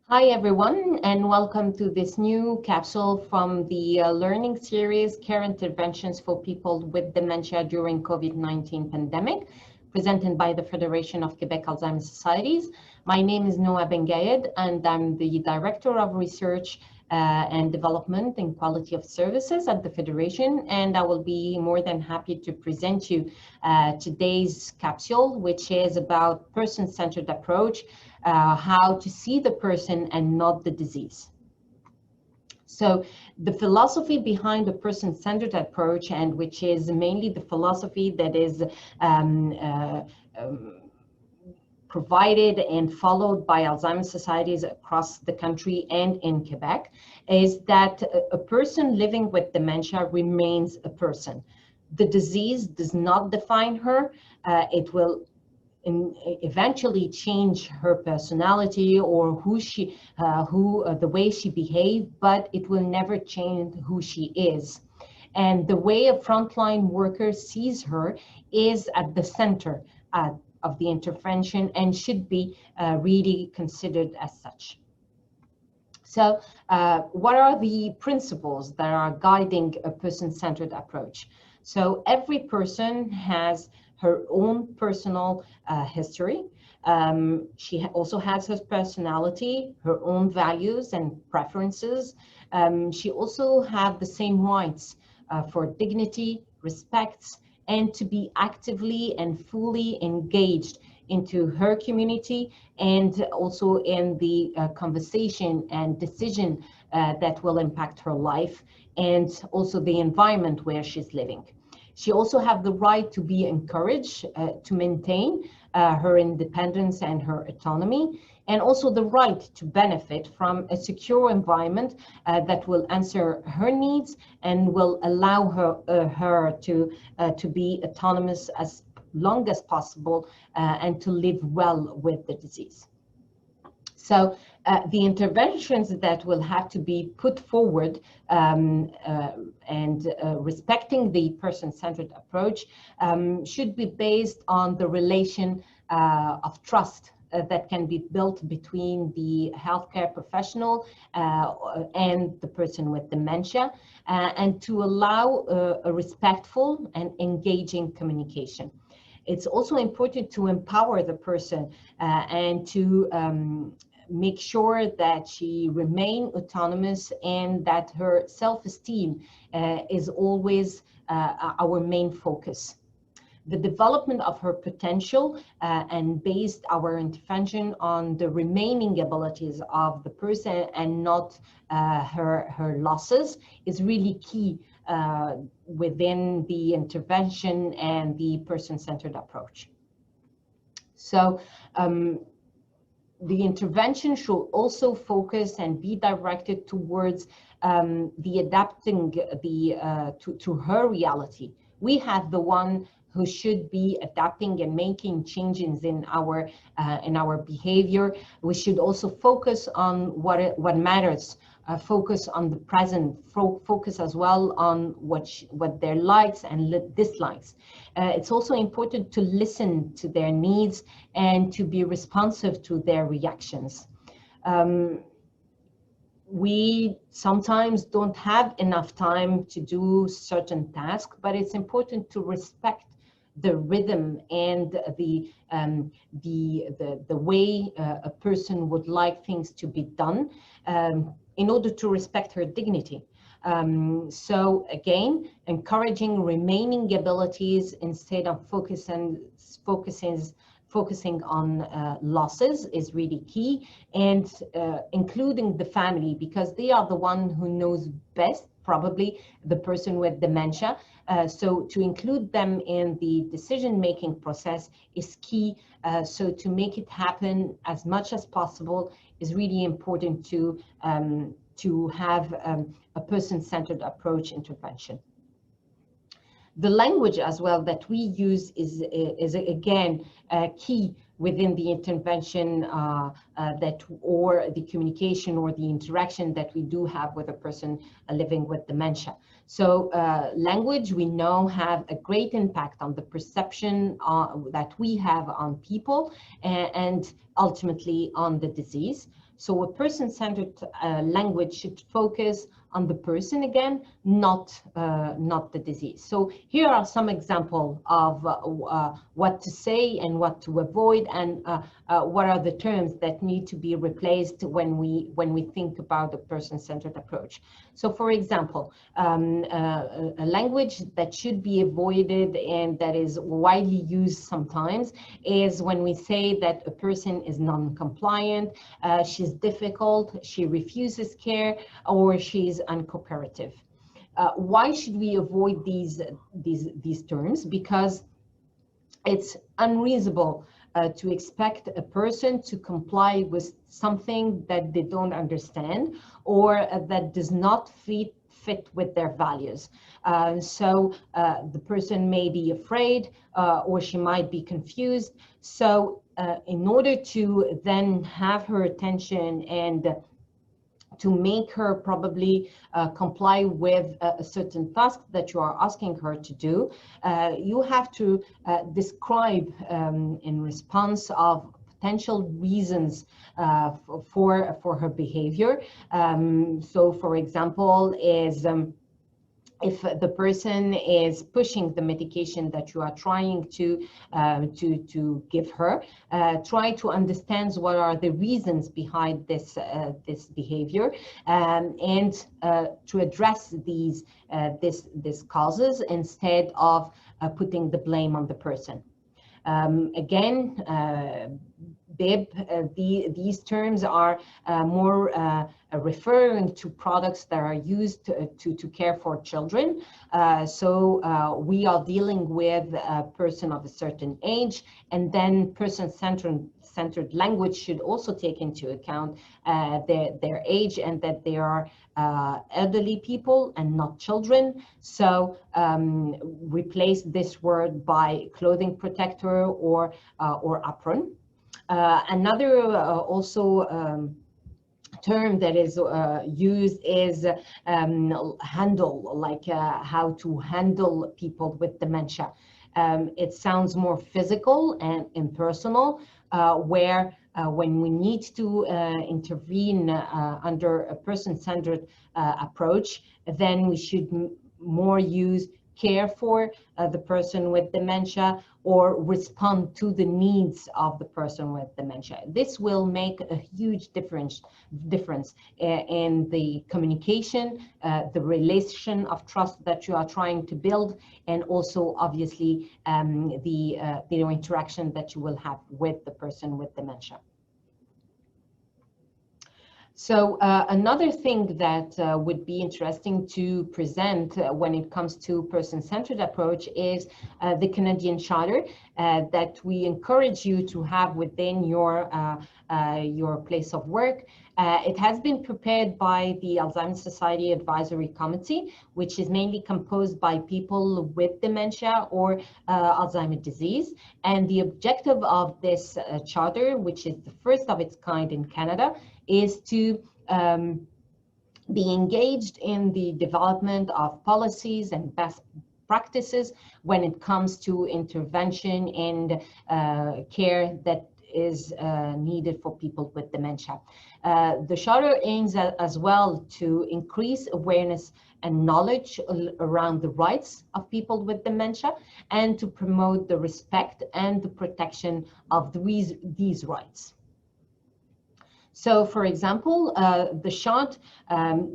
Hi everyone, and welcome to this new capsule from the learning series Care Interventions for People with Dementia during COVID-19 pandemic, presented by the Federation of Quebec Alzheimer's Societies. My name is Noah Bengayed, and I'm the Director of Research and Development and Quality of Services at the Federation, and I will be more than happy to present you today's capsule, which is about person-centered approach, how to see the person and not the disease. So the philosophy behind the person-centered approach, and which is mainly the philosophy that is um, uh, um, provided and followed by Alzheimer's societies across the country and in Quebec, is that a person living with dementia remains a person. The disease does not define her. It will eventually change her personality or the way she behaves, but it will never change who she is. And the way a frontline worker sees her is at the center of the intervention and should be really considered as such. So what are the principles that are guiding a person-centered approach? So every person has her own personal history. She also has her personality, her own values and preferences. She also has the same rights for dignity, respect, and to be actively and fully engaged into her community and also in the conversation and decision that will impact her life and also the environment where she's living. She also has the right to be encouraged to maintain her independence and her autonomy, and also the right to benefit from a secure environment that will answer her needs and will allow her to be autonomous as long as possible and to live well with the disease. So the interventions that will have to be put forward and respecting the person-centered approach should be based on the relation of trust that can be built between the healthcare professional and the person with dementia, and to allow a respectful and engaging communication. It's also important to empower the person and to make sure that she remain autonomous and that her self-esteem is always our main focus. The development of her potential and based our intervention on the remaining abilities of the person and not her losses is really key within the intervention and the person-centered approach. So the intervention should also focus and be directed towards the adapting to her reality. We have the one who should be adapting and making changes in our behavior. We should also focus on what matters. Focus on the present, focus as well on what their likes and dislikes. It's also important to listen to their needs and to be responsive to their reactions. We sometimes don't have enough time to do certain tasks, but it's important to respect the rhythm and the way a person would like things to be done in order to respect her dignity. So again, encouraging remaining abilities instead of focusing on losses is really key, and including the family, because they are the one who knows best, probably the person with dementia. So to include them in the decision-making process is key. So to make it happen as much as possible is really important to have a person-centered approach intervention. The language as well that we use is again key within the intervention or the communication or the interaction that we do have with a person living with dementia. So language, we know, have a great impact on the perception that we have on people and ultimately on the disease. So a person-centered language should focus on the person again, not the disease. So here are some examples of what to say and what to avoid, and what are the terms that need to be replaced when we think about the person-centered approach. So, for example, a language that should be avoided and that is widely used sometimes is when we say that a person is non-compliant, she's difficult, she refuses care, or she's uncooperative. Why should we avoid these terms? Because it's unreasonable to expect a person to comply with something that they don't understand, or that does not fit with their values. So the person may be afraid, or she might be confused. So in order to then have her attention and to make her probably comply with a certain task that you are asking her to do, you have to describe in response of potential reasons for her behavior. So, for example, is if the person is pushing the medication that you are trying to give her, try to understand what are the reasons behind this behavior, and to address these causes instead of putting the blame on the person. Again, BIB, these terms are more referring to products that are used to care for children. So we are dealing with a person of a certain age, and then person-centered language should also take into account their age, and that they are elderly people and not children. So replace this word by clothing protector or apron. Another also term that is used is handle, like how to handle people with dementia. It sounds more physical and impersonal, where when we need to intervene under a person-centered approach, then we should more use care for the person with dementia, or respond to the needs of the person with dementia. This will make a huge difference in the communication, the relation of trust that you are trying to build, and also obviously the interaction that you will have with the person with dementia. So another thing that would be interesting to present when it comes to person-centered approach is the Canadian Charter that we encourage you to have within your place of work. It has been prepared by the Alzheimer's Society Advisory Committee, which is mainly composed by people with dementia or Alzheimer's disease. And the objective of this charter, which is the first of its kind in Canada, is to be engaged in the development of policies and best practices when it comes to intervention and care that is needed for people with dementia. The charter aims as well to increase awareness and knowledge around the rights of people with dementia, and to promote the respect and the protection of these rights. So, for example, the chart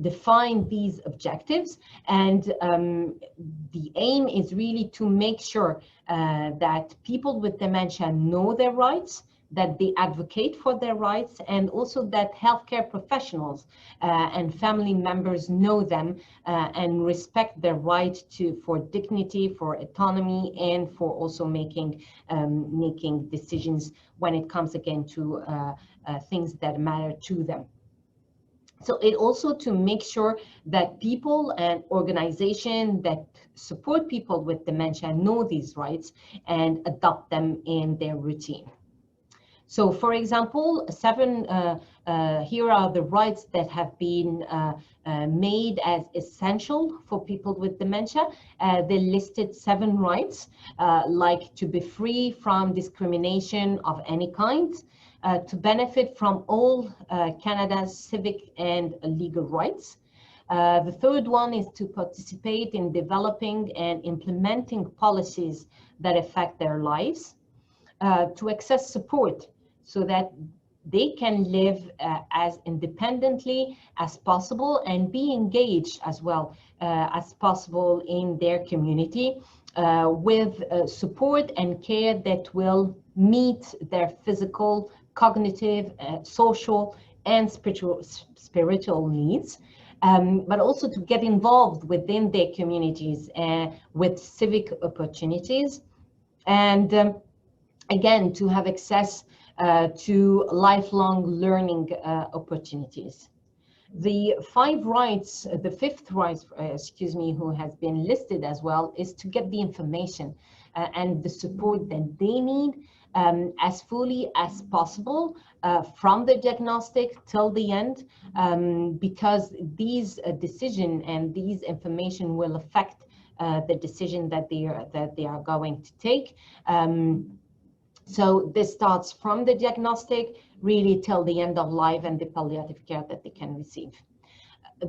define these objectives, and the aim is really to make sure that people with dementia know their rights, that they advocate for their rights, and also that healthcare professionals and family members know them and respect their right for dignity, for autonomy, and for also making decisions when it comes again to things that matter to them. So it also to make sure that people and organizations that support people with dementia know these rights and adopt them in their routine. So, for example, here are the rights that have been made as essential for people with dementia. They listed 7 rights, like to be free from discrimination of any kind, to benefit from all Canada's civic and legal rights. The third one is to participate in developing and implementing policies that affect their lives, to access support so that they can live as independently as possible and be engaged as well as possible in their community with support and care that will meet their physical, cognitive, social, and spiritual needs. But also to get involved within their communities with civic opportunities, and again, to have access to lifelong learning opportunities. The fifth right, who has been listed as well, is to get the information and the support that they need as fully as possible from the diagnostic till the end, because these decision and these information will affect the decision that they are going to take. So this starts from the diagnostic really till the end of life and the palliative care that they can receive.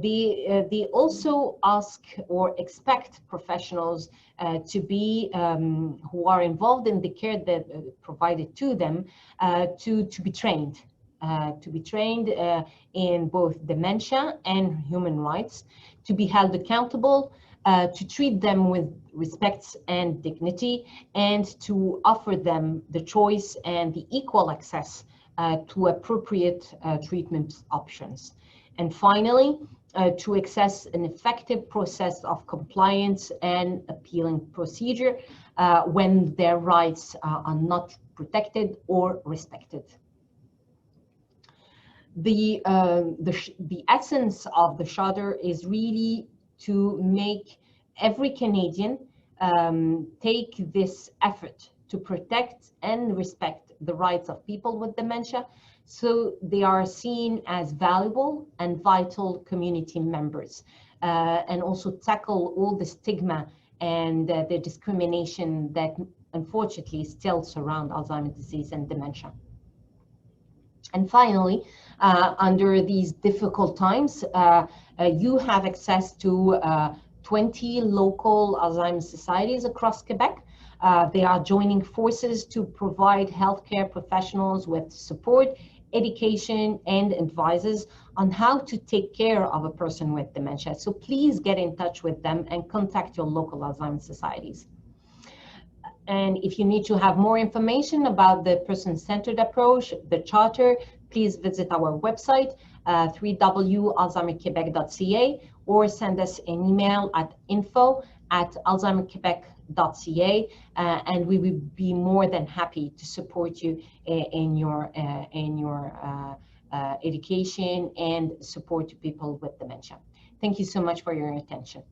They also ask or expect professionals to be who are involved in the care that provided to them to be trained. In both dementia and human rights, to be held accountable, to treat them with respect and dignity, and to offer them the choice and the equal access to appropriate treatment options. And finally, to access an effective process of compliance and appealing procedure when their rights are not protected or respected. The essence of the Charter is really to make every Canadian take this effort to protect and respect the rights of people with dementia, so they are seen as valuable and vital community members, and also tackle all the stigma and the discrimination that unfortunately still surround Alzheimer's disease and dementia. And finally, under these difficult times, you have access to 20 local Alzheimer's societies across Quebec. They are joining forces to provide healthcare professionals with support, education, and advices on how to take care of a person with dementia. So please get in touch with them and contact your local Alzheimer's societies. And if you need to have more information about the person-centered approach, the Charter, please visit our website, www.alzheimerquebec.ca, or send us an email at info@alzheimerquebec.ca, and we will be more than happy to support you in your education and support to people with dementia. Thank you so much for your attention.